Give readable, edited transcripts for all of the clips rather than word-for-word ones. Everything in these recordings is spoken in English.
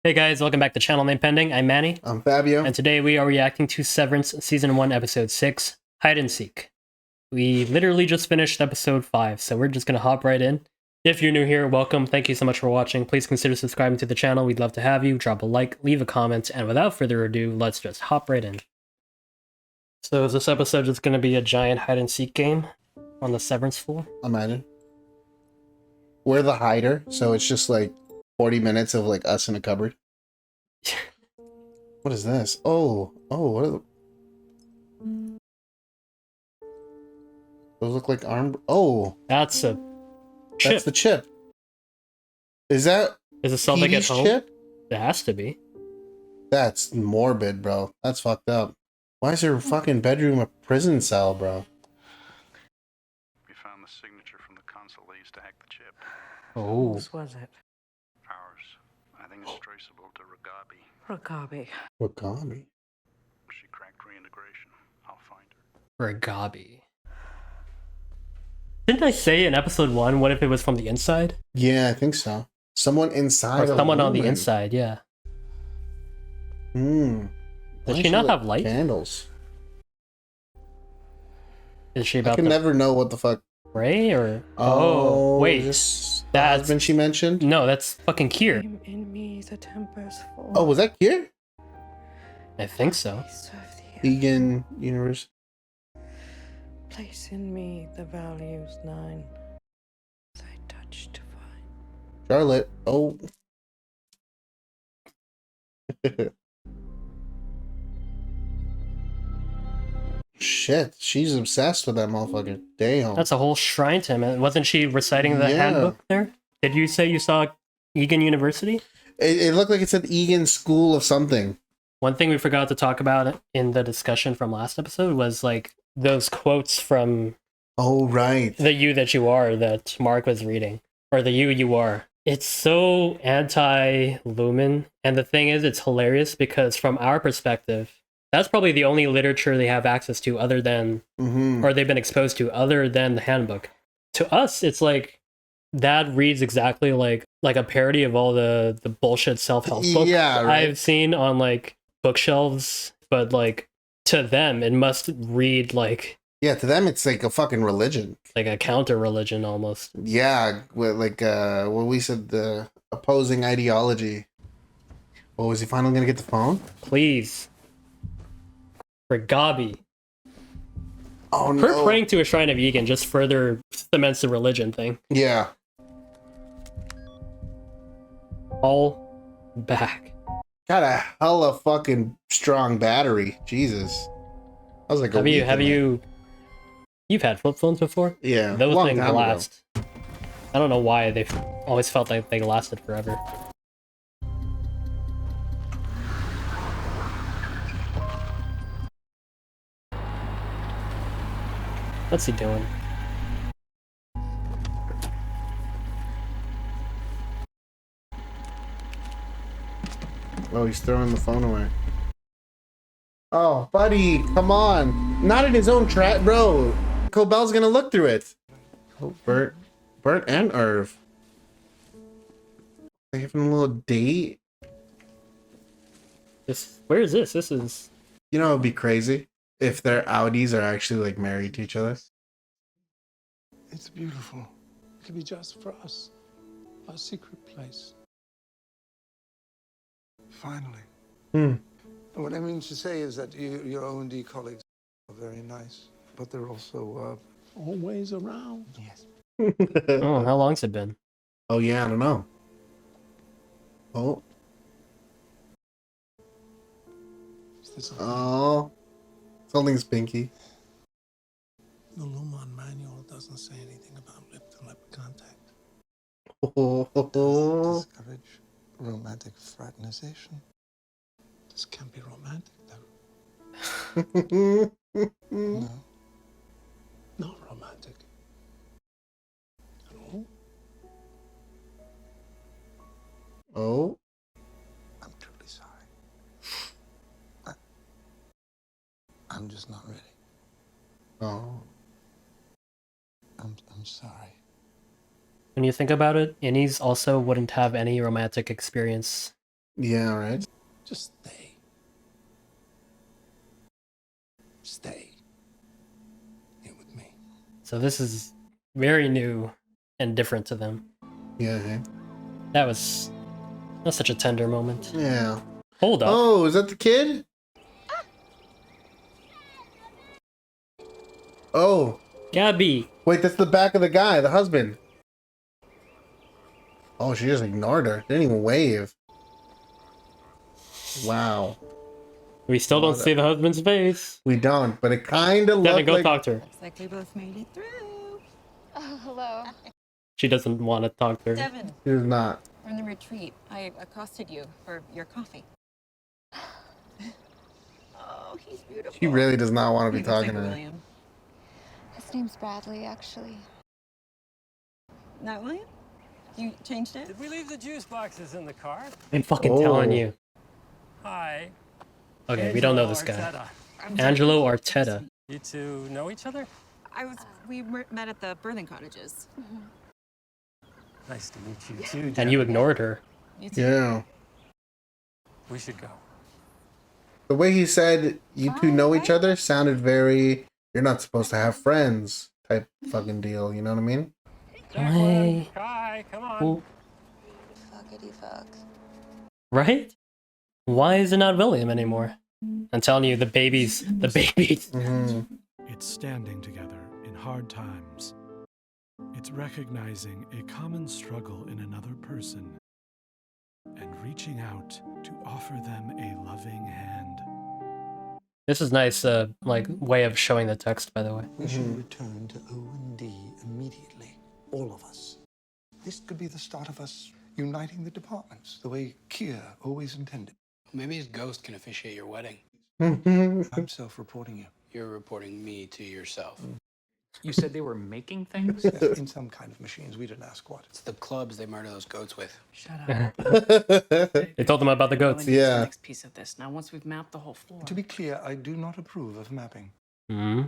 Hey guys, welcome back to Channel Name Pending. I'm Manny. I'm Fabio. And today we are reacting to Severance Season 1, Episode 6, Hide and Seek. We literally just finished Episode 5, so we're just gonna hop right in. If you're new here, welcome. Thank you so much for watching. Please consider subscribing to the channel. We'd love to have you. Drop a like, leave a comment, and without further ado, let's just hop right in. So is this episode just gonna be a giant hide and seek game on the Severance floor? Imagine. We're the hider, so it's just like 40 minutes of like us in a cupboard. What is this? Oh, what are the... Those look like arm... Oh! That's a chip. That's the chip. Is that... Is it something at home? Chip? It has to be. That's morbid, bro. That's fucked up. Why is her fucking bedroom a prison cell, bro? We found the signature from the console they used to hack the chip. Oh. Whose was it? Ours. I think it's traceable to Ragabi. Ragabi. Wakami. She cracked reintegration. I'll find her. Ragabi. Didn't I say in episode 1, what if it was from the inside? Yeah, I think so. Someone inside. Or someone on the inside, yeah. Hmm. Does she not have light? Candles. Is she about I can never know what the fuck. Ray or... Oh, wait. That's That's... been she mentioned? No, that's fucking Kier. In me the tempest fall. Oh, was that here? I think so. Vegan universe. Place in me the values 9. I touch to find. Charlotte. Oh. Shit, she's obsessed with that motherfucker. Damn. That's a whole shrine to him. Wasn't she reciting the handbook there? Did you say you saw Egan University? It looked like it said Egan School of something. One thing we forgot to talk about in the discussion from last episode was like those quotes from... Oh, right. The You That You Are that Mark was reading. Or the You Are. It's so anti-Lumen. And the thing is, it's hilarious because from our perspective, that's probably the only literature they have access to other than, or they've been exposed to other than the handbook. To us, it's like, that reads exactly like a parody of all the bullshit self-help books I've seen on like bookshelves, but like to them, it must read like... Yeah, to them, it's like a fucking religion. Like a counter-religion almost. Yeah, like what we said, the opposing ideology. Oh, is he finally gonna get the phone? Please. Ragabi. Oh no. Her praying to a shrine of Egan just further cements the religion thing. Yeah. All back. Got a hella fucking strong battery. Jesus. I was like, You've had flip phones before? Yeah. Those things last. I don't know why they've always felt like they lasted forever. What's he doing? Oh, he's throwing the phone away. Oh, buddy, come on. Not in his own trap, bro. Cobell's gonna look through it. Oh, Bert and Irv. They having a little date? Where is this? This is... You know, it'd be crazy if their Audis are actually like married to each other. It's beautiful. It could be just for us. Our secret place. Finally. What I mean to say is that your O&D colleagues are very nice, but they're also always around. Yes. Oh, how long's it been? Oh yeah, I don't know. Oh. Oh. Something's pinky. The Lumon manual doesn't say anything about lip-to-lip contact. Does discourage romantic fraternization. This can't be romantic, though. No. Not romantic. At all? Oh. I'm truly sorry. I'm just not ready. Oh. I'm sorry. When you think about it, Innies also wouldn't have any romantic experience Yeah, right. Just stay. Stay here with me. So this is very new and different to them. Yeah. Hey. That's such a tender moment. Yeah. Hold up. Oh, is that the kid? Oh, Gabby. wait, that's the back of the guy, the husband. Oh, she just ignored her. Didn't even wave. Wow. We still don't see the husband's face. We don't, but it kind of Devin, looked go like... talk to her. Looks like we both made it through. Oh, hello. She doesn't want to talk to her. Devin, She was not. we're in the retreat. I accosted you for your coffee. Oh, he's beautiful. She really does not want to be He looks talking like to her. William. His name's Bradley, actually. Not William? You changed it? Did we leave the juice boxes in the car? I'm fucking telling you. Hi. Okay, we don't know this guy. Angelo Arteta. You two know each other? We met at the birthing cottages. Nice to meet you too, And you ignored her. You too. Yeah. We should go. The way he said you two know each other sounded very, you're not supposed to have friends type fucking deal. You know what I mean? Hi. Kai, come on. Ooh. Fuckity fuck. Right? Why is it not William anymore? I'm telling you, the babies. Mm-hmm. It's standing together in hard times. It's recognizing a common struggle in another person and reaching out to offer them a loving hand. This is nice, like, way of showing the text, by the way. We should return to O&D immediately. All of us. This could be the start of us uniting the departments, the way Kier always intended. Maybe his ghost can officiate your wedding. I'm self-reporting you. You're reporting me to yourself. You said they were making things? Yes, in some kind of machines. We didn't ask what. It's the clubs they murder those goats with. Shut up. They told them about the goats. Yeah. The next piece of this. Now, once we've mapped the whole floor. To be clear, I do not approve of mapping. Hmm.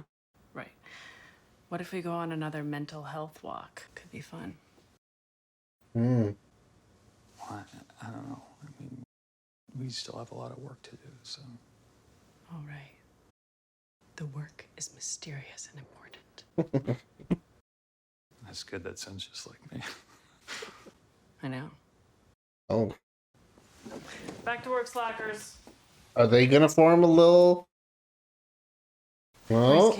Right. What if we go on another mental health walk? Could be fun. Mm. I don't know. I mean, we still have a lot of work to do, so. All right. The work is mysterious and important. That's good. That sounds just like me. I know. Oh. Back to work, slackers. Are they gonna form a little... Where's Oh.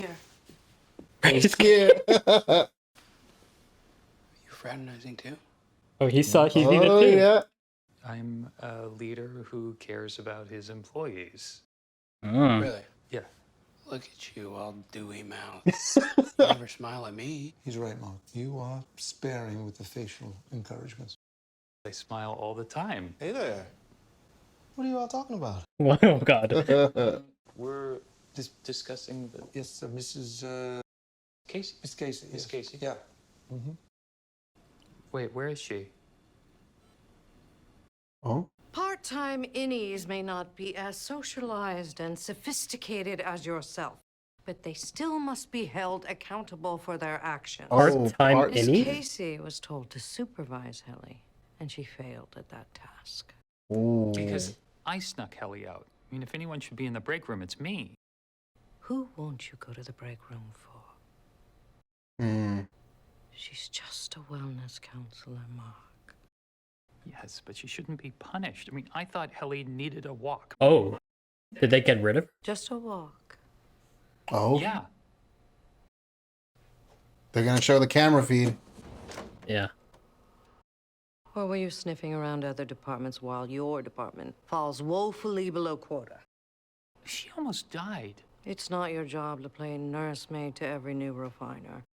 Kier? He's scared. You fraternizing too? Oh, he saw he needed too. Yeah. I'm a leader who cares about his employees. Mm. Really? Yeah. Look at you, all dewy mouths. You never smile at me. He's right, Mark. You are sparing with the facial encouragements. They smile all the time. Hey there. What are you all talking about? Oh, God. We're discussing the Yes, Mrs. Casey. Miss Casey. Miss Yes. Casey? Yeah. Mm-hmm. Wait, where is she? Oh. Part-time innies may not be as socialized and sophisticated as yourself, but they still must be held accountable for their actions. Part-time Miss innie? Casey was told to supervise Helly, and she failed at that task. Ooh. Because I snuck Helly out. I mean, if anyone should be in the break room, it's me. Who won't you go to the break room for? Mm. She's just a wellness counselor, Mark. Yes, but she shouldn't be punished. I mean, I thought Helly needed a walk. Oh. Did they get rid of her? Just a walk. Oh. Yeah. They're gonna show the camera feed. Yeah. Or were you sniffing around other departments while your department falls woefully below quota? She almost died. It's not your job to play nursemaid to every new refiner.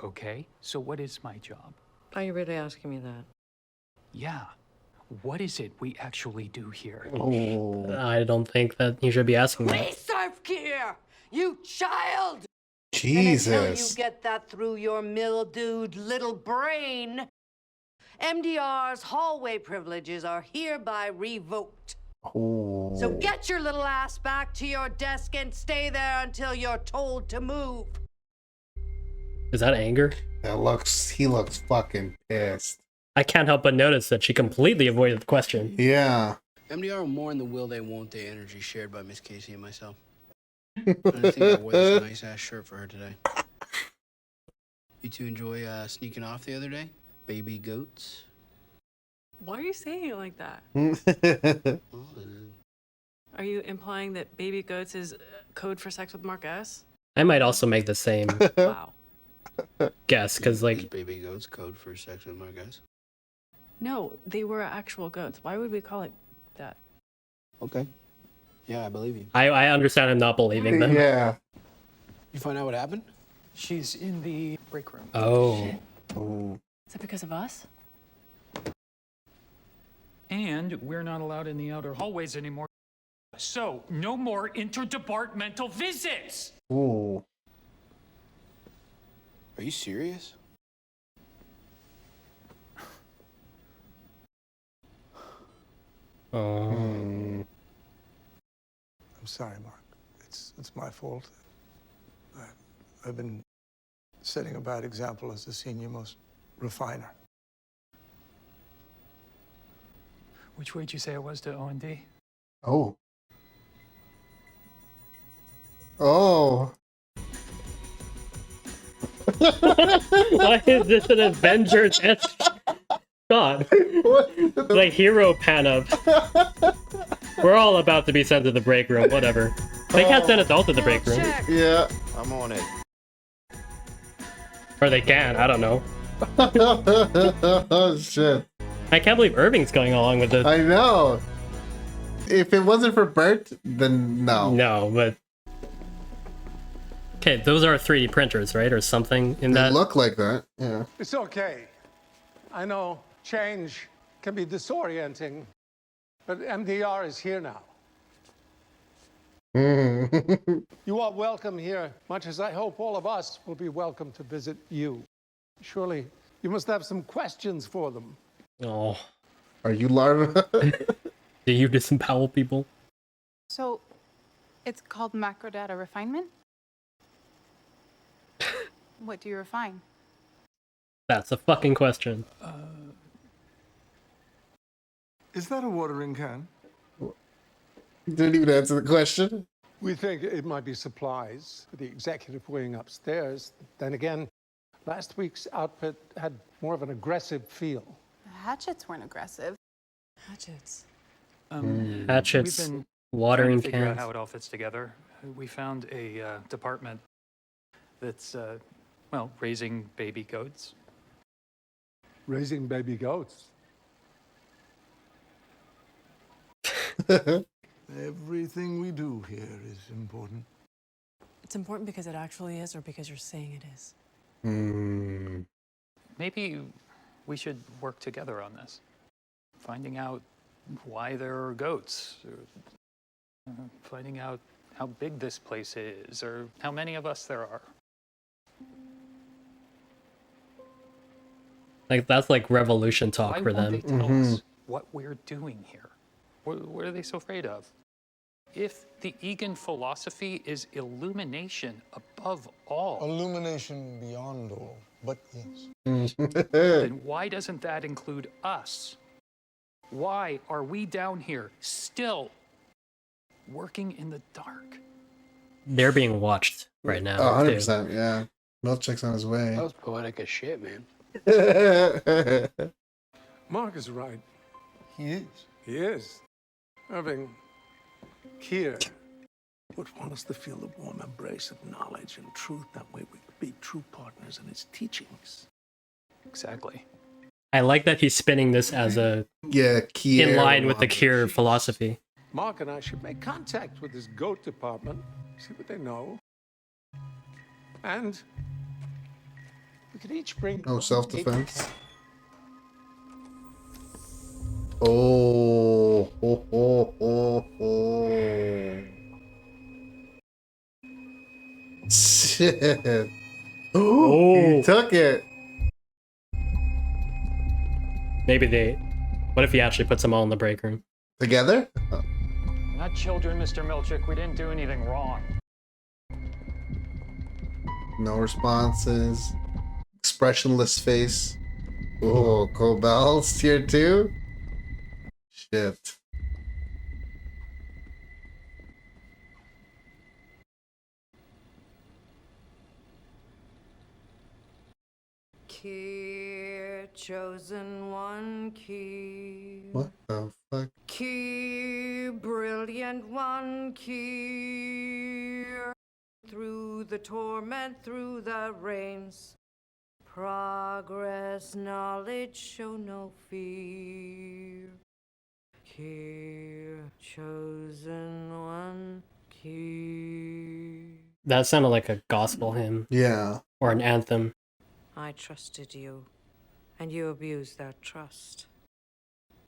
Okay, so what is my job? Are you really asking me that? Yeah. What is it we actually do here? Oh. I don't think that you should be asking We that. serve Kier, you child! Jesus. And until you get that through your mildewed little brain, MDR's hallway privileges are hereby revoked. Oh. So get your little ass back to your desk and stay there until you're told to move. Is that anger? He looks fucking pissed. I can't help but notice that she completely avoided the question. Yeah. MDR more in the will they won't they energy shared by Miss Casey and myself. I just think I wore this nice ass shirt for her today. You two enjoy sneaking off the other day? Baby goats? Why are you saying it like that? Well, Are you implying that baby goats is code for sex with Mark S? I might also make the same Wow. guess, because, is like, baby goats code for sex with my guys? No, they were actual goats. Why would we call it that? Okay. Yeah, I believe you. I understand him not believing them. Yeah. You find out what happened? She's in the break room. Oh. Oh. Is that because of us? And we're not allowed in the outer hallways anymore. So, no more interdepartmental visits! Ooh. Are you serious? Oh. Hmm. I'm sorry, Mark. It's my fault. I've been setting a bad example as the senior most refiner. Which way'd you say it was to O&D? Oh. Oh. Why is this an Avengers? God. Like hero pan up. We're all about to be sent to the break room, whatever. They can't send us all to the break room. Yeah. I'm on it. Or they can, I don't know. Oh, shit. I can't believe Irving's going along with this. I know. If it wasn't for Bert, then no. No, but... Okay, those are 3D printers, right? Or something in They that... look like that, yeah. It's okay. I know change can be disorienting, but MDR is here now. You are welcome here, much as I hope all of us will be welcome to visit you. Surely you must have some questions for them. Oh. Are you Lara? Do you disembowel people? So, it's called macro data refinement? What do you refine? That's a fucking question. Is that a watering can? Didn't even answer the question. We think it might be supplies for the executive wing upstairs. Then again, last week's outfit had more of an aggressive feel. The hatchets weren't aggressive. Hatchets. Hatchets, We've been watering trying to figure out cans. how it all fits together. We found a department that's, well, raising baby goats. Raising baby goats. Everything we do here is important. It's important because it actually is, or because you're saying it is? Maybe we should work together on this. Finding out why there are goats, or finding out how big this place is, or how many of us there are. Like, that's like revolution talk Why for won't them. they tell us what we're doing here? What are they so afraid of? If the Egan philosophy is illumination above all, Illumination beyond all, but yes. then why doesn't that include us? Why are we down here still working in the dark? They're being watched right now. Oh, too. 100%, yeah. Milkcheck's on his way. That was poetic as shit, man. Mark is right. He is. He is. Irving, Kier would want us to feel the warm embrace of knowledge and truth. That way we could be true partners in his teachings. Exactly. I like that he's spinning this as a Yeah, Kier. in line with the Cure philosophy. Mark and I should make contact with his goat department, see what they know. And we could each bring... Oh, self-defense. Oh, ho, ho, ho, ho. Shit. Oh. He took it. Maybe they... What if he actually puts them all in the break room? Together? Oh. We're not children, Mr. Milchick. We didn't do anything wrong. No responses. Expressionless face. Oh, Cobell's tier 2? Shit. Key, chosen one, key. What the fuck? Key, brilliant one, key. Through the torment, through the rains. Progress, knowledge, show no fear. Key, chosen one, key. That sounded like a gospel hymn. Yeah. Or an anthem. I trusted you, and you abused that trust.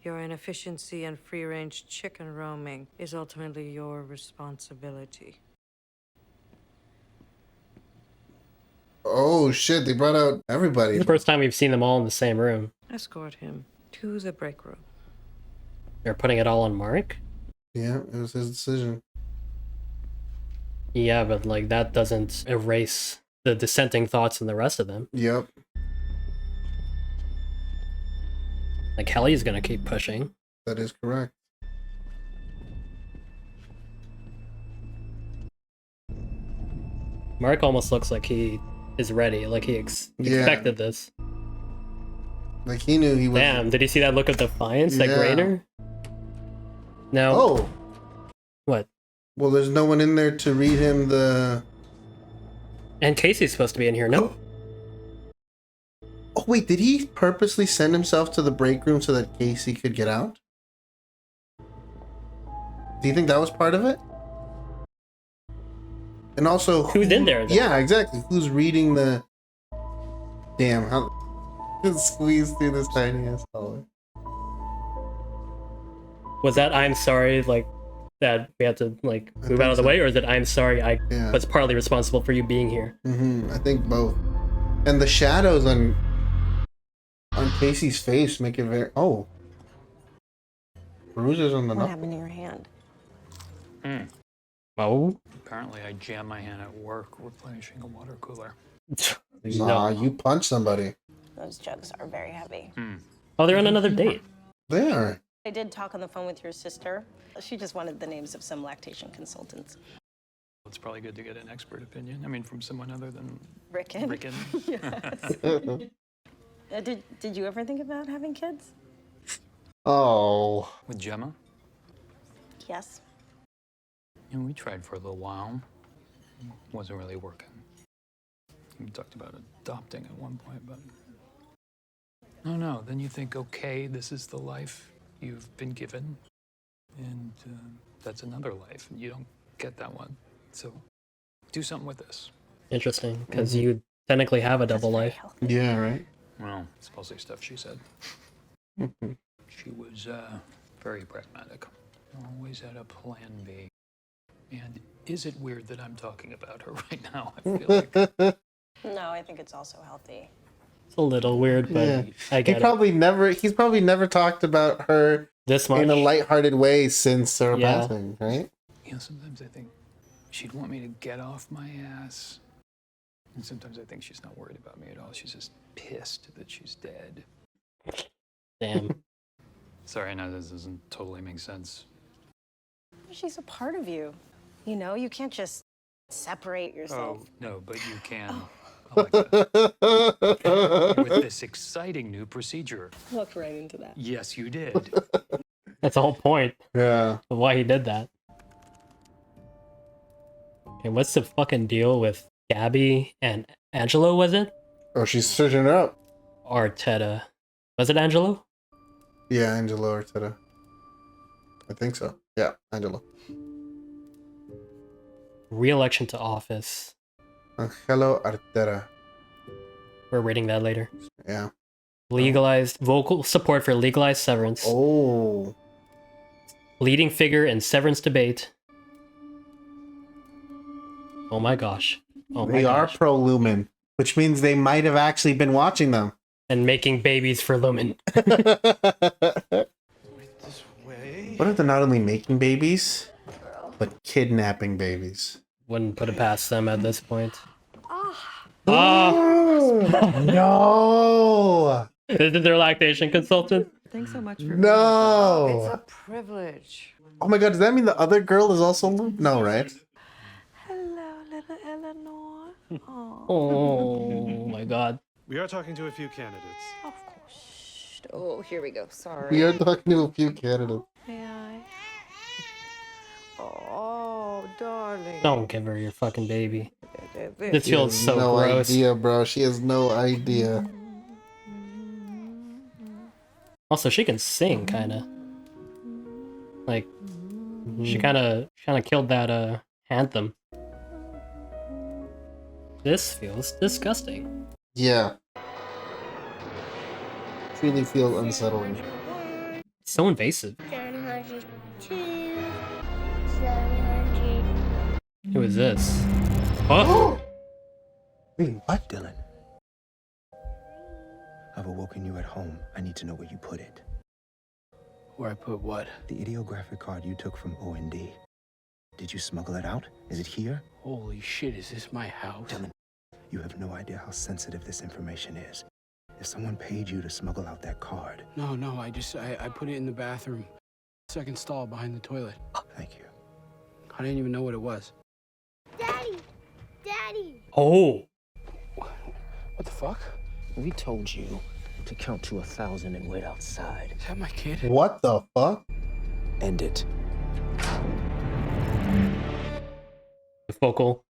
Your inefficiency and free-range chicken roaming is ultimately your responsibility. Oh shit, they brought out everybody. It's the first time we've seen them all in the same room. Escort him to the break room. They're putting it all on Mark? Yeah, it was his decision. Yeah, but like that doesn't erase the dissenting thoughts in the rest of them. Yep. Like Kelly's gonna keep pushing. That is correct. Mark almost looks like he is ready, like he expected this. Like he knew he was. Damn, did you see that look of defiance, that Yeah. grainer? No. Oh. What? Well, there's no one in there to read him the... And Casey's supposed to be in here, no? Oh, wait, did he purposely send himself to the break room so that Casey could get out? Do you think that was part of it? And also... Who's in there, then? Yeah, exactly. Who's reading the... Damn, how... squeeze through this tiny ass hallway. Was that I'm sorry, like, that we had to, like, move out of the way? Or is it I'm sorry I was partly responsible for you being here? I think both. And the shadows on Casey's face make it very... Oh. Bruises on the What knuckle. happened to your hand? Oh? Apparently I jammed my hand at work replenishing a water cooler. Nah, you punched somebody. Those jugs are very heavy. Oh, they're on another date. They are. I did talk on the phone with your sister. She just wanted the names of some lactation consultants. It's probably good to get an expert opinion. I mean, from someone other than Rickon? Rickon. Yes. Did you ever think about having kids? Oh. With Gemma? Yes. You know, we tried for a little while. Wasn't really working. We talked about adopting at one point, but... No. Then you think, okay, this is the life you've been given. And that's another life. And you don't get that one. So do something with this. Interesting, because you technically have a double life. Yeah, right? Well, it's mostly stuff she said. She was very pragmatic. Always had a plan B. And is it weird that I'm talking about her right now? I feel like... No, I think it's also healthy. It's a little weird, but Yeah. I get He's probably never talked about her this much in a lighthearted way since her Yeah. passing, right? You know, sometimes I think she'd want me to get off my ass. And sometimes I think she's not worried about me at all. She's just pissed that she's dead. Damn. Sorry, I know this doesn't totally make sense. She's a part of you. You know, you can't just separate yourself. Oh, no, but you can. Alexa, with this exciting new procedure. Looked right into that. Yes, you did. That's the whole point. Yeah. Of why he did that. Okay, what's the fucking deal with Gabby and Angelo, was it? Oh, she's searching her up. Arteta. Was it Angelo? Yeah, Angelo Arteta. I think so. Yeah, Angelo. Re-election to office. Angelo Arteta. We're reading that later. Yeah. Legalized vocal support for legalized severance. Oh. Leading figure in severance debate. Oh my gosh. Oh my They are gosh. pro-Lumen, which means they might have actually been watching them. And making babies for Lumen. What if they're not only making babies, but kidnapping babies? Wouldn't put it past them at this point. Oh, no! This is their lactation consultant. Thanks so much for No. It's a privilege. Oh my god, does that mean the other girl is also no, right? Hello, little Eleanor. Oh my god. We are talking to a few candidates. Of course. Oh, here we go. Sorry. We are talking to a few candidates. May I? Oh, darling. Don't give her your fucking baby. This She feels has so no gross. idea, bro. She has no idea. Also, she can sing, kind of. Like, she kind of killed that anthem. This feels disgusting. Yeah. Truly feel unsettling. So invasive. 702, 700. Who is this? Oh! Wait, what? Dylan. I've awoken you at home. I need to know where you put it. Where I put what? The ideographic card you took from OND. Did you smuggle it out? Is it here? Holy shit, is this my house? Dylan, you have no idea how sensitive this information is. If someone paid you to smuggle out that card... No, I put it in the bathroom. Second stall behind the toilet. Thank you. I didn't even know what it was. Daddy! Daddy! Oh! What the fuck? We told you to count to 1,000 and wait outside. Is that my kid? What the fuck? End it. The focal.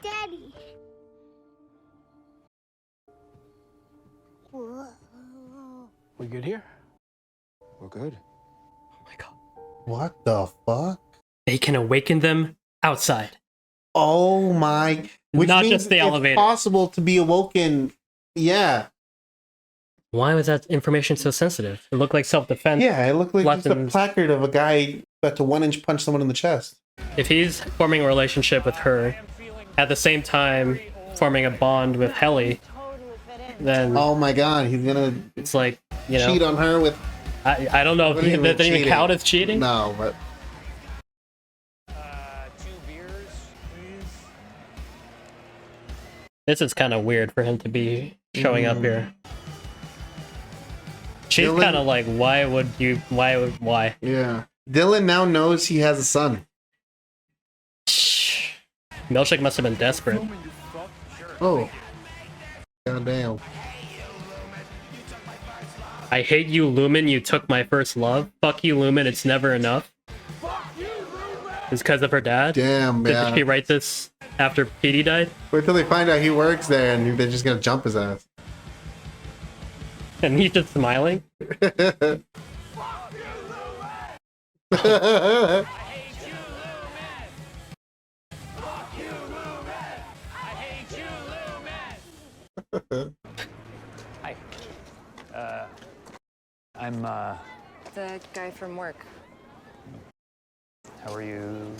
Daddy! Whoa. We good here? We're good. Oh my god. What the fuck? They can awaken them outside. Oh my. Which Not means just the it's elevator. possible to be awoken. Yeah. Why was that information so sensitive? It looked like self-defense. Yeah, it looked like just a lessons. placard of a guy about to 1-inch punch someone in the chest. If he's forming a relationship with her, at the same time forming a bond with Helly, then Oh my god, he's gonna it's like, you know, cheat on her with... I don't know if What do you that mean doesn't even cheating? count as cheating. No, but... 2 beers, please. This is kind of weird for him to be showing up here. She's Dylan- kind of like, why? Yeah. Dylan now knows he has a son. Milkshake must have been desperate. Oh. God damn. I hate you, Lumen. You took my first love. Fuck you, Lumen. It's never enough. It's because of her dad. Damn, yeah. Did she write this after Petey died? Wait till they find out he works there and they're just gonna jump his ass. And he's just smiling. Hi. I'm, The guy from work. how are you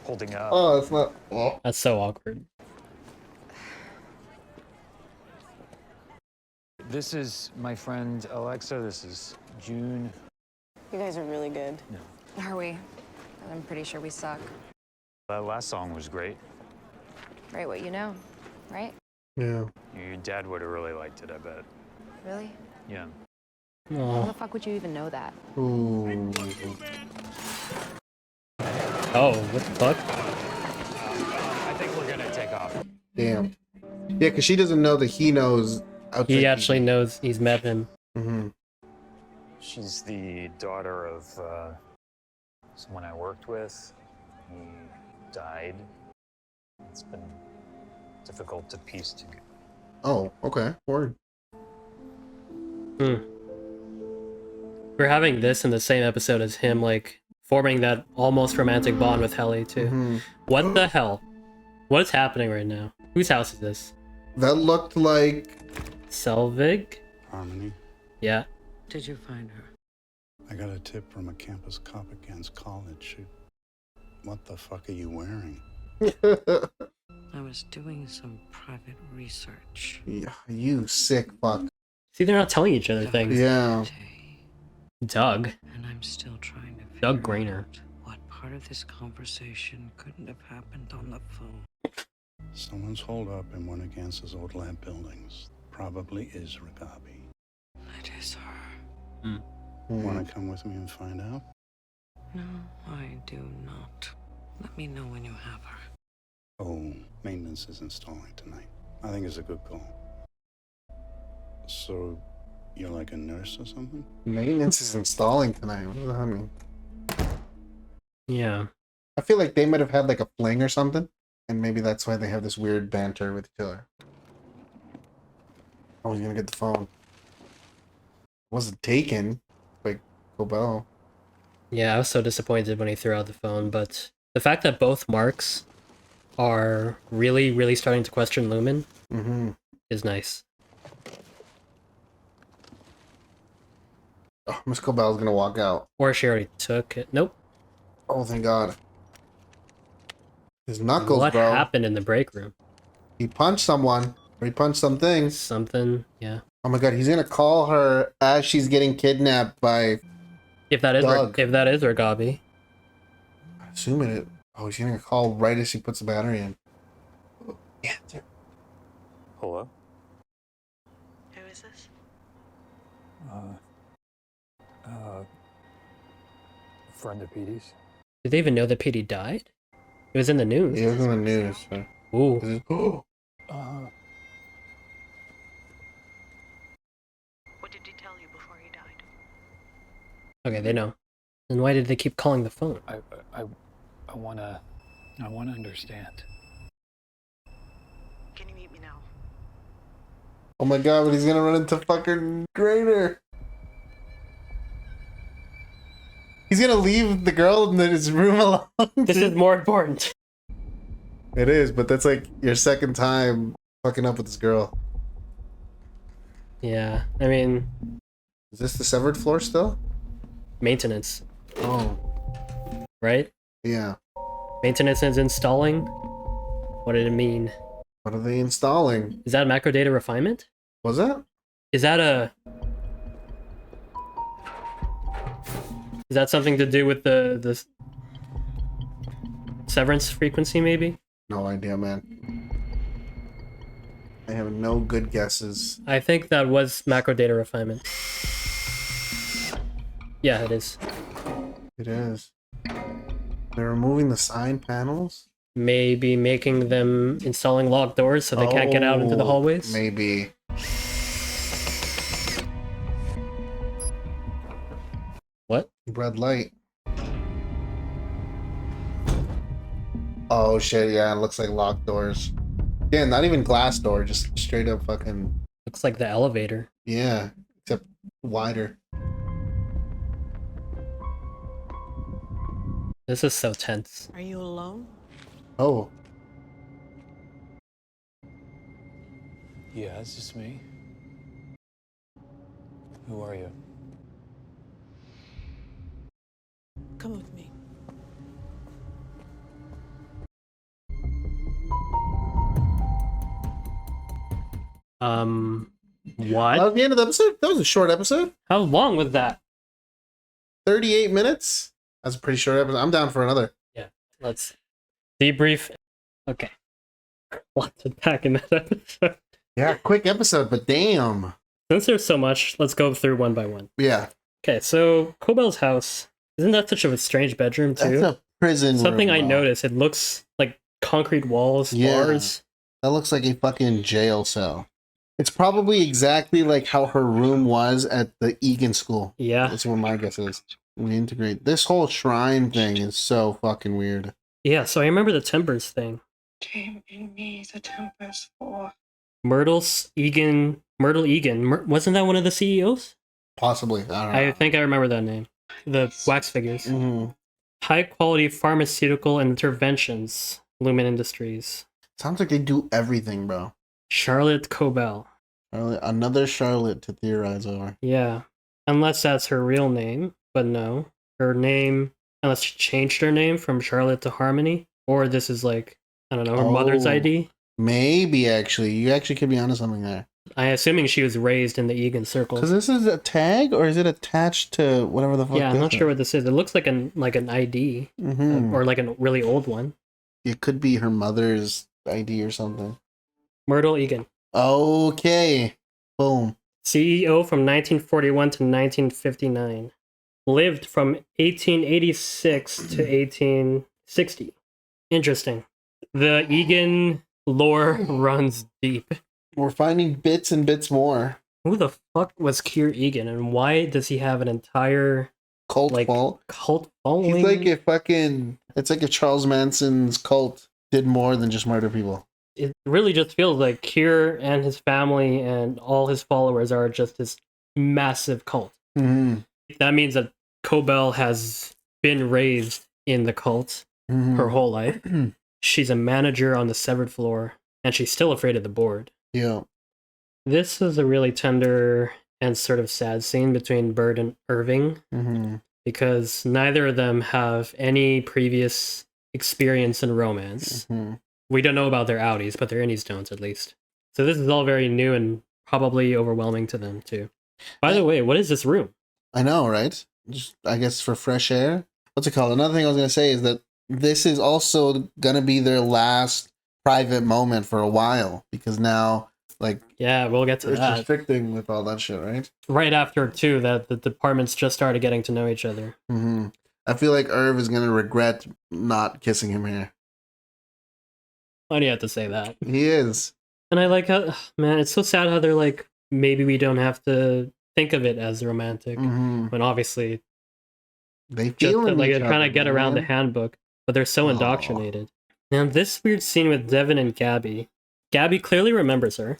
holding up? Oh, it's not... Oh. That's so awkward. This is my friend Alexa. This is June. You guys are really good. Are we? I'm pretty sure we suck. That last song was great. Right, what you know, right? Yeah. Your dad would have really liked it, I bet. Really? Yeah. How the fuck would you even know that? Ooh. Oh, what the fuck? I think we're gonna take off. Damn. Yeah, because she doesn't know that he knows... He actually knows he's met him. Mm-hmm. She's the daughter of someone I worked with. He died. It's been difficult to piece together. Oh, okay. Word. We're having this in the same episode as him, like, forming that almost romantic bond with Helly, too. Mm-hmm. What the hell? What is happening right now? Whose house is this? That looked like... Selvig? Harmony, Yeah. Did you find her? I got a tip from a campus cop against college. What the fuck are you wearing? I was doing some private research. Yeah, you sick fuck. See, they're not telling each other things. Yeah. Doug. And I'm still trying to figure Doug Grainer. out what part of this conversation couldn't have happened on the phone. Someone's holed up in one of Gance's old lab buildings. probably is Ragabi. It is her. Want to come with me and find out? No, I do not. Let me know when you have her. Oh, maintenance is installing tonight. I think it's a good call. So, you're like a nurse or something? Maintenance is installing tonight. What does that mean? Yeah. I feel like they might have had like a fling or something, and maybe that's why they have this weird banter with each other. I was gonna get the phone. It wasn't taken. Like Cobell. Yeah, I was so disappointed when he threw out the phone, but the fact that both Marks are really, really starting to question Lumen is nice. Oh, Miss Cobell's gonna walk out. Or she already took it. Nope. Oh, thank God. His knuckles, What bro. happened in the break room? He punched someone. Or he punched something. Something, yeah. Oh my God, he's gonna call her as she's getting kidnapped by If that is Doug. Ragabi. Assuming it. Oh, he's gonna call right as she puts the battery in. Yeah. Hello? Who is this? Friend of Petey's. Did they even know that Petey died? It was in the news. It was in the news. So. Ooh. What did he tell you before he died? Okay, they know. Then why did they keep calling the phone? I wanna understand. Can you meet me now? Oh my God, but he's gonna run into fucking Grader. He's gonna leave the girl in his room alone. This is more important. It is, but that's like your second time fucking up with this girl. Yeah, I mean... Is this the severed floor still? Maintenance. Oh. Right? Yeah. Maintenance is installing? What did it mean? What are they installing? Is that macro data refinement? Was that? Is that a... Is that something to do with the severance frequency, maybe? No idea, man. I have no good guesses. I think that was macro data refinement. Yeah, it is. It is. They're removing the sign panels? Maybe making them installing locked doors so they can't get out into the hallways? Maybe. What? Red light. Oh shit, yeah, it looks like locked doors. Yeah, not even glass door, just straight up fucking... Looks like the elevator. Yeah, except wider. This is so tense. Are you alone? Oh. Yeah, it's just me. Who are you? Come with me. What? That was the end of the episode? That was a short episode. How long was that? 38 minutes? That's a pretty short episode. I'm down for another. Yeah, let's debrief. Okay. Lots to pack in that episode. Yeah, quick episode, but damn. Since there's so much, let's go through one by one. Yeah. Okay, so Cobell's house. Isn't that such a strange bedroom, too? That's a prison Something room, I bro. noticed. It looks like concrete walls, bars. That looks like a fucking jail cell. It's probably exactly like how her room was at the Egan school. Yeah. That's what my guess is. We integrate. This whole shrine thing is so fucking weird. Yeah, so I remember the Timbers thing. Came in me the Tempest for. Myrtle Egan. Wasn't that one of the CEOs? Possibly. I don't know. I think I remember that name. The wax figures. Mm-hmm. High quality pharmaceutical interventions. Lumen Industries. Sounds like they do everything, bro. Charlotte Cobell. Another Charlotte to theorize over. Yeah. Unless that's her real name, but no. Her name, unless she changed her name from Charlotte to Harmony, or this is like, I don't know, her mother's ID. Maybe, actually. You actually could be onto something there. I'm assuming she was raised in the Egan circle. Because this is a tag, or is it attached to whatever the fuck Yeah, I'm this not is? sure what this is. It looks like an ID, Mhm. or like a really old one. It could be her mother's ID or something. Myrtle Egan. Okay. Boom. CEO from 1941 to 1959. Lived from 1886 to 1860. Interesting. The Egan lore runs deep. We're finding bits and bits more. Who the fuck was Keir Egan, and why does he have an entire cult following? He's like a fucking... It's like if Charles Manson's cult did more than just murder people. It really just feels like Keir and his family and all his followers are just this massive cult. Mm-hmm. That means that Cobell has been raised in the cult her whole life. She's a manager on the severed floor, and she's still afraid of the board. Yeah. This is a really tender and sort of sad scene between Bird and Irving, because neither of them have any previous experience in romance. We don't know about their outies, but their innies don't, at least. So this is all very new and probably overwhelming to them, too. By the way, what is this room? I know, right? Just, I guess, for fresh air. What's it called? Another thing I was going to say is that this is also going to be their last private moment for a while, because now, like... Yeah, we'll get to it's that. restricting with all that shit, right? Right after, too, that the departments just started getting to know each other. I feel like Irv is going to regret not kissing him here. Why do you have to say that? He is. And I like how, man, it's so sad how they're like, maybe we don't have to think of it as romantic. When obviously, they just feel like they're trying to get around the handbook, but they're so indoctrinated. Now, this weird scene with Devin and Gabby. Gabby clearly remembers her.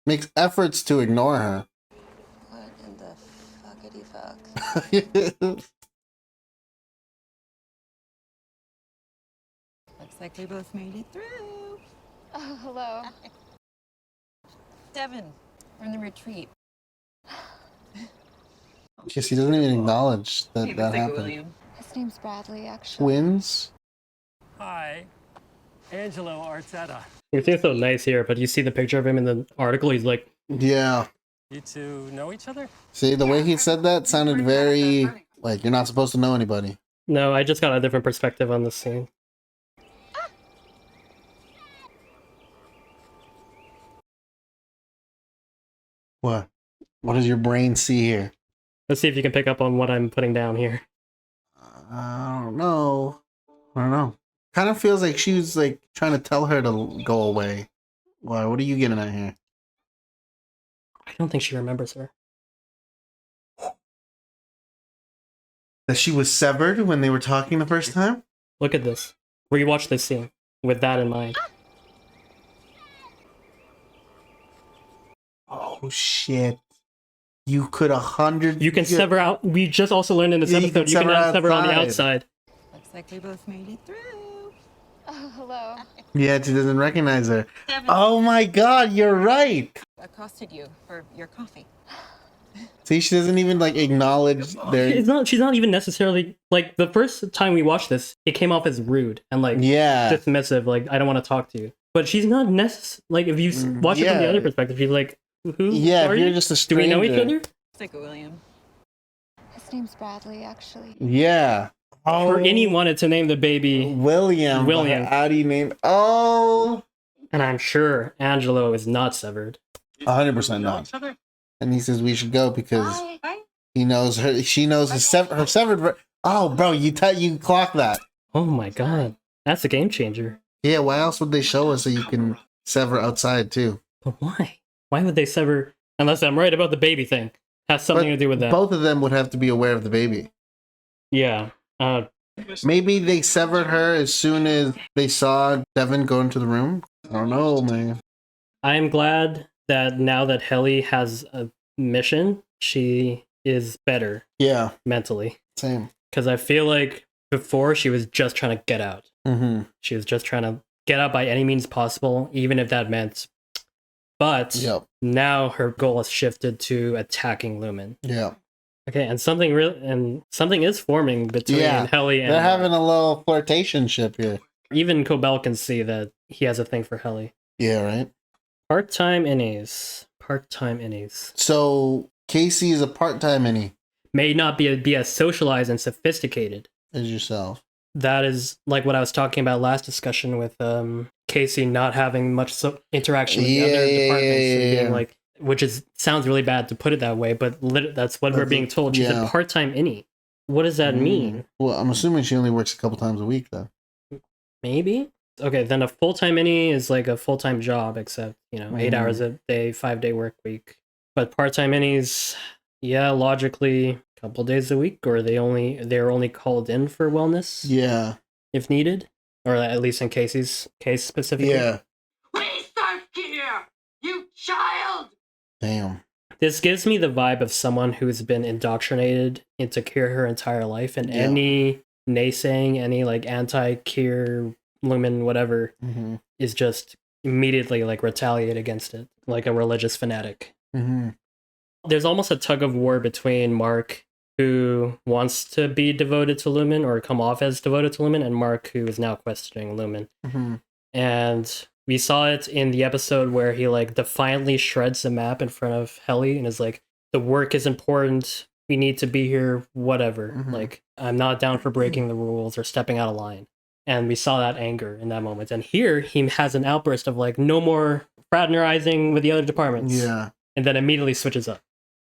Makes efforts to ignore her. What in the fuckity fuck? Looks like we both made it through. Oh, hello. Devin, we're in the retreat. Guess he doesn't even acknowledge that that happened. His name's Bradley, actually. Twins? Hi, Angelo Arteta. He seems so nice here, but you see the picture of him in the article, he's like... Yeah. You two know each other? See, the way he said that sounded very... Like, you're not supposed to know anybody. No, I just got a different perspective on this scene. What? What does your brain see here? Let's see if you can pick up on what I'm putting down here. I don't know. Kind of feels like she was like trying to tell her to go away. Why? What are you getting at here? I don't think she remembers her. That she was severed when they were talking the first time? Look at this. Rewatch this scene with that in mind. Oh shit. You could 100... You can sever out... We just also learned in this episode, you can now sever on the outside. Looks like we both made it through. Oh, hello. Yeah, she doesn't recognize her. Oh my god, you're right! Accosted you for your coffee. See, she doesn't even like acknowledge their... She's not even necessarily... Like, the first time we watched this, it came off as rude and like... dismissive, like, I don't want to talk to you. But she's not necessarily... Like, if you watch it from the other perspective, she's like... Who are you're you? just a Do we stranger. know each other? Take a William. His name's Bradley, actually. Yeah. Or any wanted to name the baby William. How do you name... Oh! And I'm sure Angelo is not severed. 100% not. And he says we should go because he knows her. She knows her severed... Oh, bro, you clock that. Oh my god. That's a game changer. Yeah, why else would they show us so you can sever outside too? But why? Why would they sever? Unless I'm right about the baby thing. Has something to do with that. Both of them would have to be aware of the baby. Yeah. Maybe they severed her as soon as they saw Devin go into the room. I don't know, man. I am glad that now that Helly has a mission, she is better. Yeah. Mentally. Same. Because I feel like before she was just trying to get out. She was just trying to get out by any means possible, even if that meant... But now her goal has shifted to attacking Lumen. Yeah. Okay, and something is forming between Helly and... They're having a little flirtationship here. Even Cobell can see that he has a thing for Helly. Yeah, right? Part-time innies. So, Casey is a part-time innie. May not be as socialized and sophisticated as yourself. That is like what I was talking about last discussion with Casey not having much interaction with the other departments and being like which is sounds really bad to put it that way, but that's what we're being told. She's a part-time innie. What does that mean? Well, I'm assuming she only works a couple times a week, though. Maybe. Okay, then a full-time innie is like a full-time job, except 8 hours a day, 5-day work week. But part-time innies, yeah, logically, a couple days a week, or they're only called in for wellness. Yeah, if needed, or at least in case specifically. Yeah. Please start here, you child! Damn. This gives me the vibe of someone who's been indoctrinated into Kier her entire life, and any naysaying, any like anti-Kier, Lumen, whatever, is just immediately like retaliate against it, like a religious fanatic. There's almost a tug of war between Mark, who wants to be devoted to Lumen or come off as devoted to Lumen, and Mark, who is now questioning Lumen. And we saw it in the episode where he like defiantly shreds the map in front of Helly and is like, the work is important, we need to be here, whatever. Like, I'm not down for breaking the rules or stepping out of line. And we saw that anger in that moment. And here he has an outburst of like, no more fraternizing with the other departments. Yeah. And then immediately switches up.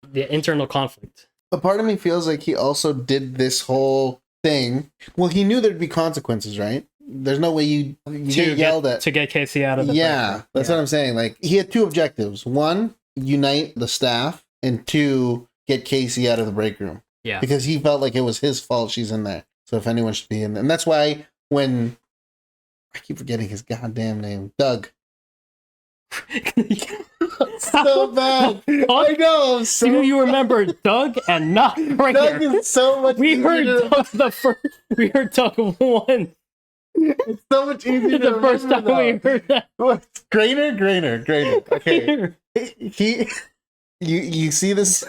The internal conflict. A part of me feels like he also did this whole thing. Well, he knew there'd be consequences, right? There's no way you get yelled at to get Casey out of the break. That's what I'm saying. Like, he had two objectives: one, unite the staff, and two, get Casey out of the break room. Yeah, because he felt like it was his fault she's in there. So if anyone should be in there, and that's why when I keep forgetting his goddamn name, Doug. So bad. I know. So do you remember Doug and not Grainer? Doug is so much. We heard Doug the first. We heard Doug once. It's so much easier. The first time we heard that. What's Grainer? Okay. He. You see this?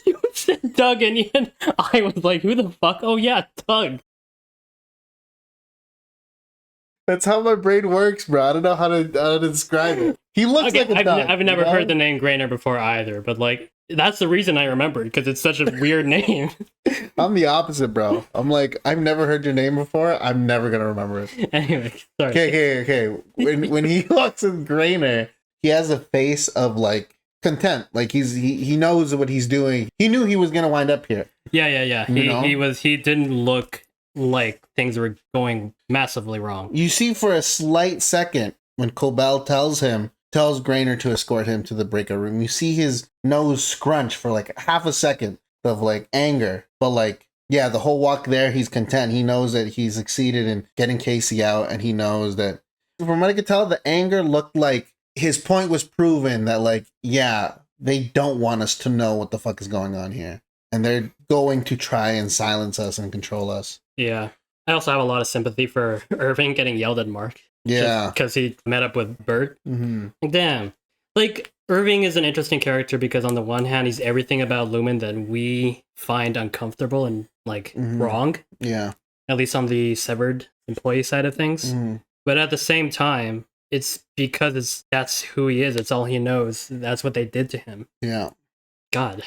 You said Doug, and I was like, "Who the fuck?" Oh yeah, Doug. That's how my brain works, bro. I don't know how to describe it. He looks like a Doug. I've never heard the name Grainer before either, but like that's the reason I remembered, because it's such a weird name. I'm the opposite, bro. I'm like, I've never heard your name before. I'm never gonna remember it. Anyway, sorry. Okay. When he looks at Grainer, he has a face of like content. Like he knows what he's doing. He knew he was gonna wind up here. Yeah. He didn't look like things were going massively wrong. You see for a slight second when Cobell tells Grainer to escort him to the breaker room, you see his nose scrunch for like half a second of like anger. But like, yeah, the whole walk there, he's content. He knows that he's succeeded in getting Casey out, and he knows that, from what I could tell, the anger looked like his point was proven that like, yeah, they don't want us to know what the fuck is going on here. And they're going to try and silence us and control us. Yeah. I also have a lot of sympathy for Irving getting yelled at Mark. Yeah. Because he met up with Bert. Mm-hmm. Damn. Like, Irving is an interesting character because on the one hand, he's everything about Lumen that we find uncomfortable and, like, wrong. Yeah. At least on the severed employee side of things. But at the same time, it's because that's who he is. It's all he knows. That's what they did to him. Yeah. God.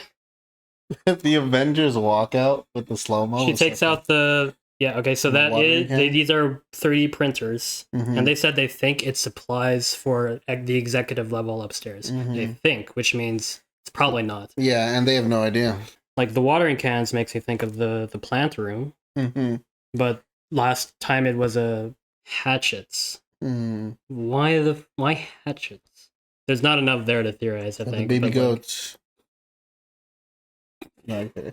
The Avengers walkout with the slow-mo. She takes out the... Yeah, okay, so these are 3D printers, and they said they think it supplies for the executive level upstairs. They think, which means it's probably not. Yeah, and they have no idea. Like, the watering cans makes me think of the plant room, but last time it was hatchets. Why hatchets? There's not enough there to theorize, I think. The baby goats. Okay.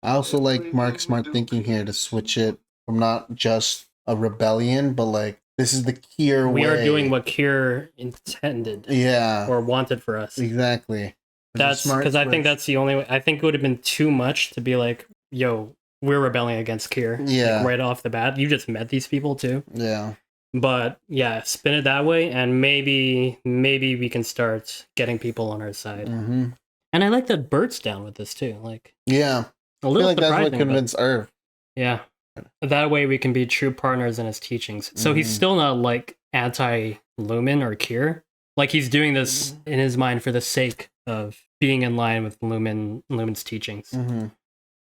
I also like Mark's smart thinking here to switch it from not just a rebellion, but like, this is the Kier way. We are doing what Kier intended. Yeah. Or wanted for us. Exactly. That's because I think that's the only way. I think it would have been too much to be like, yo, we're rebelling against Kier. Yeah. Like, right off the bat. You just met these people too. Yeah. But yeah, spin it that way, and maybe we can start getting people on our side. And I like that Bert's down with this too. Like, yeah. A little I feel like surprising, that's what convinced Irv. Yeah. That way we can be true partners in his teachings. So he's still not like anti-Lumen or Kier. Like, he's doing this in his mind for the sake of being in line with Lumen's teachings.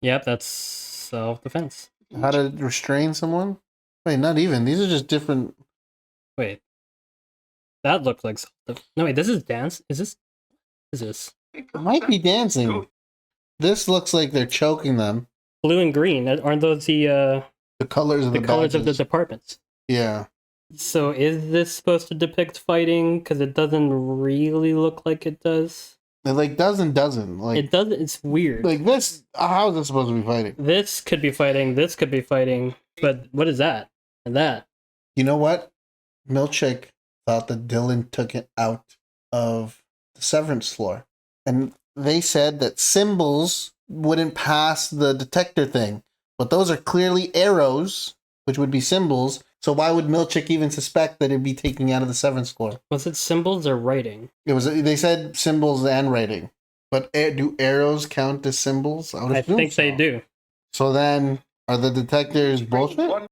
Yep, that's self-defense. How to restrain someone? Wait, not even. These are just different. Wait. That looked like... No, wait, this is dance? Is this... What is this? It might be dancing. This looks like they're choking them. Blue and green. Aren't those the colors of the colors of the badges. departments? Yeah. So is this supposed to depict fighting? Because it doesn't really look like it does. It like doesn't like it doesn't. It's weird. like this. How is it supposed to be fighting? This could be fighting. This could be fighting. But what is that? And that. You know what? Milchick thought that Dylan took it out of the Severance floor, and they said that symbols wouldn't pass the detector thing, but those are clearly arrows, which would be symbols. So why would Milchick even suspect that it'd be taking out of the Severance floor? Was it symbols or writing? It was. They said symbols and writing, but do arrows count as symbols? I think they do. So then, are the detectors bullshit?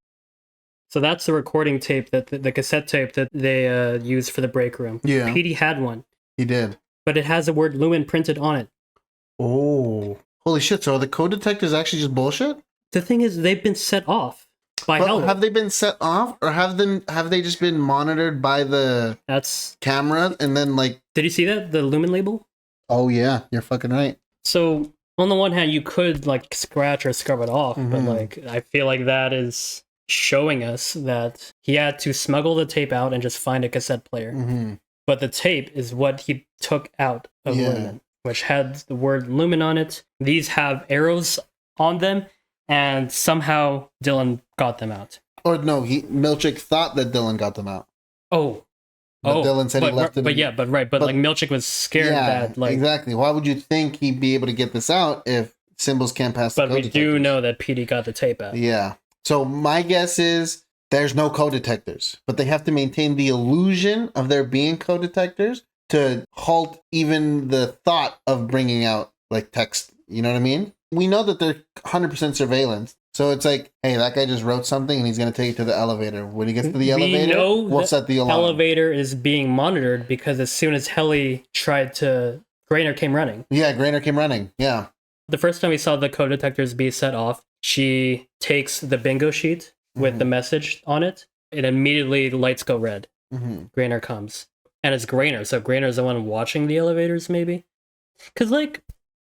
So that's the recording tape that the cassette tape that they used for the break room. Yeah. Petey had one, He did. but it has the word Lumen printed on it. Oh, holy shit! So are the code detectors actually just bullshit? The thing is, they've been set off by But Helen. have they been set off, or have they just been monitored by the camera and then like? Did you see that the Lumen label? Oh yeah, you're fucking right. So on the one hand, you could like scratch or scrub it off, but Mhm. like I feel like that is showing us that he had to smuggle the tape out and just find a cassette player. Mm-hmm. But the tape is what he took out of Yeah. Lumen, which had the word Lumen on it. These have arrows on them, and somehow Dylan got them out. Or no, Milchick thought that Dylan got them out. Oh. But Dylan said he left it. But yeah, but right. But like Milchick was scared that like. exactly. Why would you think he'd be able to get this out if symbols can't pass the But code we detector? do know that Petey got the tape out. Yeah. So my guess is there's no code detectors, but they have to maintain the illusion of there being code detectors to halt even the thought of bringing out like text. You know what I mean? We know that they're 100% surveillance. So it's like, hey, that guy just wrote something and he's going to take it to the elevator. When he gets to the elevator, We know we'll the set the alarm. elevator is being monitored because as soon as Helly tried to, Grainer came running. Yeah, Grainer came running. Yeah. The first time we saw the code detectors be set off, she takes the bingo sheet with the message on it. It immediately the lights go red. Mhm. Grainer comes. And it's Grainer, so Grainer's the one watching the elevators, maybe? Because, like,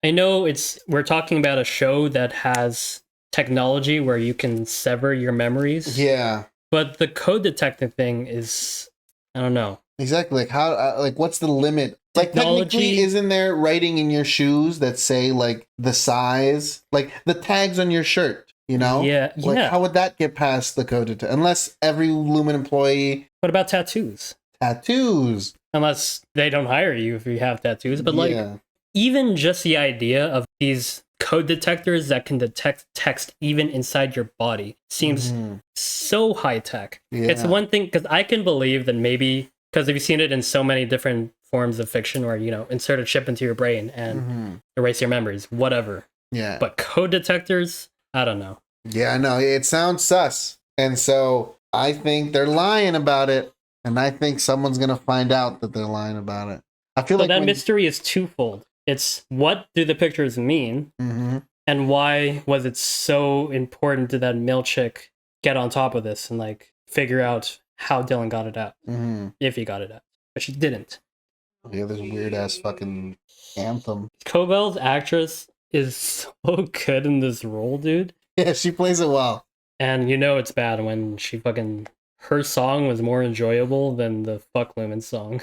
I know we're talking about a show that has technology where you can sever your memories. Yeah. But the code detecting thing is, I don't know. Exactly. Like how? Like what's the limit? Like Technology- technically, isn't there writing in your shoes that say like the size, like the tags on your shirt? You know? Yeah, Like yeah. how would that get past the code detector? Unless every Lumen employee What about tattoos? tattoos. Unless they don't hire you if you have tattoos. But, like, Yeah. even just the idea of these code detectors that can detect text even inside your body seems so high tech. It's Yeah. one thing because I can believe that maybe because you've seen it in so many different forms of fiction where insert a chip into your brain and erase your memories, whatever. Yeah. But code detectors, I don't know. Yeah, I know. It sounds sus. And so I think they're lying about it. And I think someone's going to find out that they're lying about it. I feel So like that when- mystery is twofold. It's what do the pictures mean, Mhm. and why was it so important to that Milchick get on top of this and like figure out how Dylan got it out, Mhm. if he got it out, but she didn't. Yeah, this weird ass fucking anthem. Cobell's actress is so good in this role, dude. Yeah, she plays it well. And it's bad when her song was more enjoyable than the Fuck Lumen song.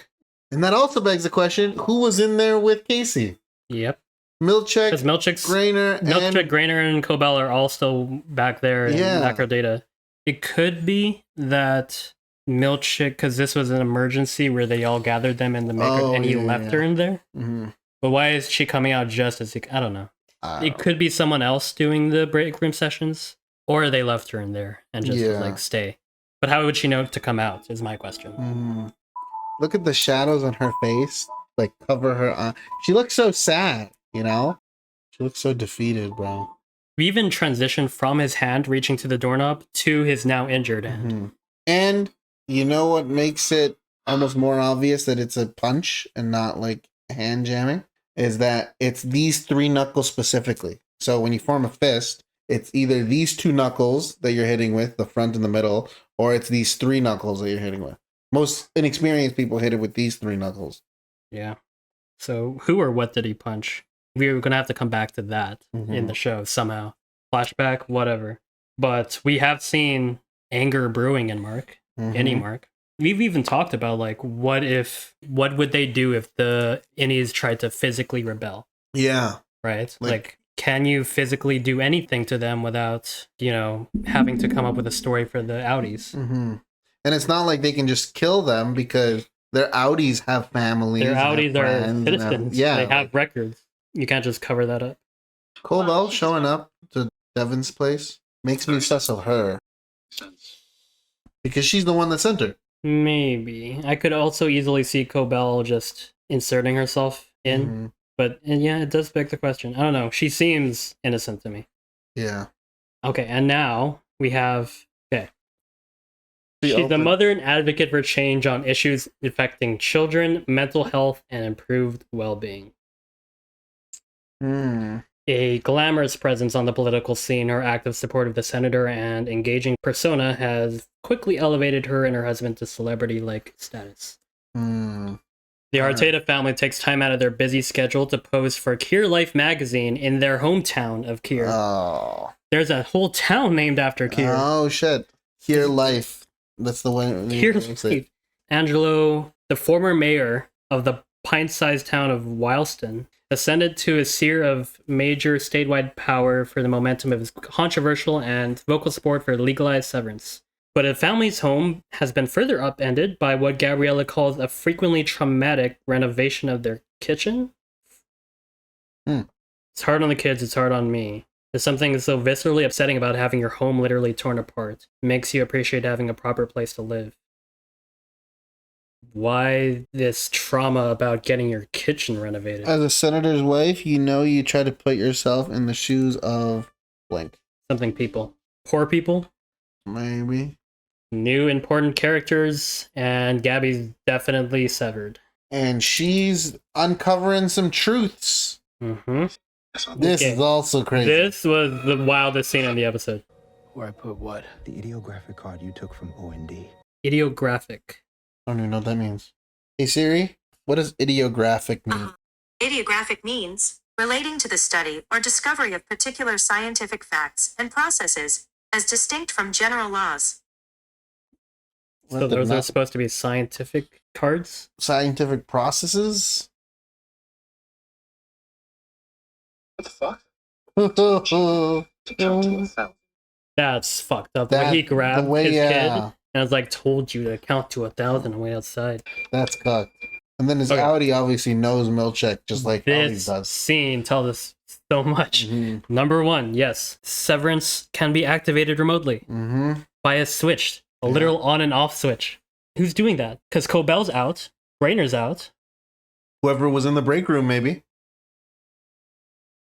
And that also begs the question, who was in there with Casey? Yep. Milchick, Because Milchick's Grainer, Milchick, Grainer, and Cobell are all still back there in Yeah. macro data. It could be that Milchick, because this was an emergency where they all gathered them in the maker, Oh, and he yeah, left yeah. her in there. Mhm. But why is she coming out just as I don't know. I It don't could be someone else doing the break room sessions, or they left her in there and just Yeah. like stay. But how would she know to come out? Is my question. Mhm. Look at the shadows on her face. Like, cover her eye. She looks so sad, She looks so defeated, bro. We even transitioned from his hand reaching to the doorknob to his now injured hand. Mhm. And you know what makes it almost more obvious that it's a punch and not like hand jamming? Is that it's these three knuckles specifically. So when you form a fist, it's either these two knuckles that you're hitting with, the front and the middle, or it's these three knuckles that you're hitting with. Most inexperienced people hit it with these three knuckles. Yeah. So who or what did he punch? We're gonna have to come back to that in the show somehow. Flashback, whatever. But we have seen anger brewing in Mark, any Mark. We've even talked about like what would they do if the innies tried to physically rebel? Yeah. Right? Like can you physically do anything to them without, having to come up with a story for the outies? And it's not like they can just kill them because their outies have families. Their outies are friends citizens. They have records. You can't just cover that up. Cobell showing up to Devin's place makes me sus of her. Because she's the one that sent her. Maybe. I could also easily see Cobell just inserting herself in. But yeah, it does beg the question. I don't know. She seems innocent to me. Yeah. Okay, and now we have... Okay. She's the mother and advocate for change on issues affecting children, mental health, and improved well-being. A glamorous presence on the political scene, her active support of the senator and engaging persona has quickly elevated her and her husband to celebrity-like status. The Arteta family takes time out of their busy schedule to pose for Kier Life magazine in their hometown of Kier. Oh. There's a whole town named after Kier. Oh, shit. Kier Life. That's the one. Kier Life. Angelo, the former mayor of the pint-sized town of Wileston, ascended to a seer of major statewide power for the momentum of his controversial and vocal support for legalized severance. But the family's home has been further upended by what Gabriella calls a frequently traumatic renovation of their kitchen. It's hard on the kids, it's hard on me. There's something so viscerally upsetting about having your home literally torn apart. It makes you appreciate having a proper place to live. Why this trauma about getting your kitchen renovated? As a senator's wife, you try to put yourself in the shoes of blank. Something people. Poor people? Maybe. New important characters, and Gabby's definitely severed. And she's uncovering some truths. This is also crazy. This was the wildest scene in the episode. Where I put what? The ideographic card you took from O&D. Ideographic. I don't even know what that means. Hey Siri, what does ideographic mean? Ideographic means relating to the study or discovery of particular scientific facts and processes as distinct from general laws. So those are supposed to be scientific cards? Scientific processes? What the fuck? That's fucked up. The way he grabbed his kid and was like, told you to count to 1,000 and wait outside. That's cocked. And then his Audi obviously knows Milchek just like this does. Scene tells us so much. Number one, yes, Severance can be activated remotely by a switch, a literal on and off switch. Who's doing that? Because Cobell's out, Rayner's out. Whoever was in the break room, maybe.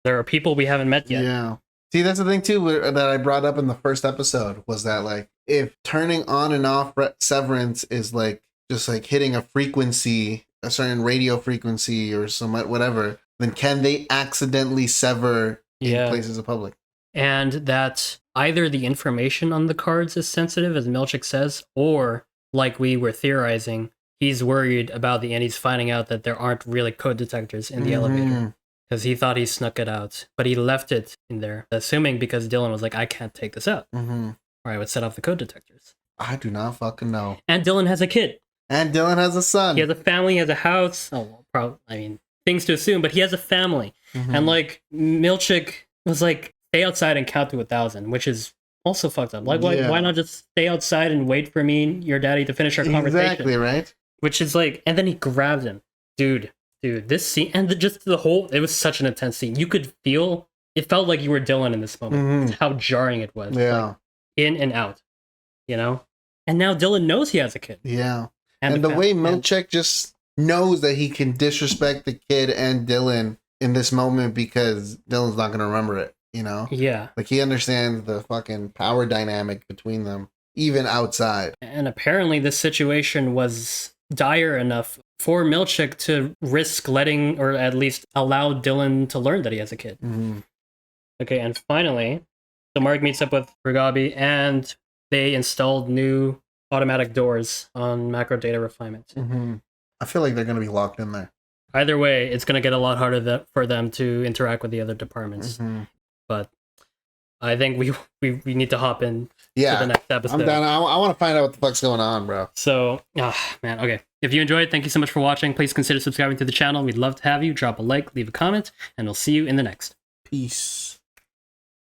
There are people we haven't met yet. Yeah. See, that's the thing too that I brought up in the first episode was that like if turning on and off Severance is like just like hitting a frequency, a certain radio frequency or some whatever, then can they accidentally sever in places of public? And that either the information on the cards is sensitive, as Milchik says, or like we were theorizing, he's worried about the end. He's finding out that there aren't really code detectors in the elevator. Because he thought he snuck it out, but he left it in there, assuming because Dylan was like, I can't take this out. Or I would set off the code detectors. I do not fucking know. And Dylan has a kid. And Dylan has a son. He has a family, he has a house. Oh, well, probably, I mean, things to assume, but he has a family. And like, Milchik was like, stay outside and count to 1,000, which is also fucked up. Like, why not just stay outside and wait for me and your daddy to finish our conversation? Exactly, right? Which is like, and then he grabbed him. Dude, this scene, and just the whole, it was such an intense scene. You could feel, it felt like you were Dylan in this moment. How jarring it was. Yeah. Like, in and out, you know? And now Dylan knows he has a kid. Yeah. And the way Milchek just knows that he can disrespect the kid and Dylan in this moment because Dylan's not going to remember it, you know? Yeah. Like he understands the fucking power dynamic between them, even outside. And apparently this situation was dire enough for Milchik to risk letting, or at least allow Dylan to learn that he has a kid. Okay, and finally, so Mark meets up with Ragabi, and they installed new automatic doors on macro data refinement. I feel like they're going to be locked in there. Either way, it's going to get a lot harder for them to interact with the other departments. But I think we need to hop in to the next episode. I'm done. I want to find out what the fuck's going on, bro. So, man, okay. If you enjoyed, thank you so much for watching. Please consider subscribing to the channel. We'd love to have you. Drop a like, leave a comment, and we'll see you in the next. Peace.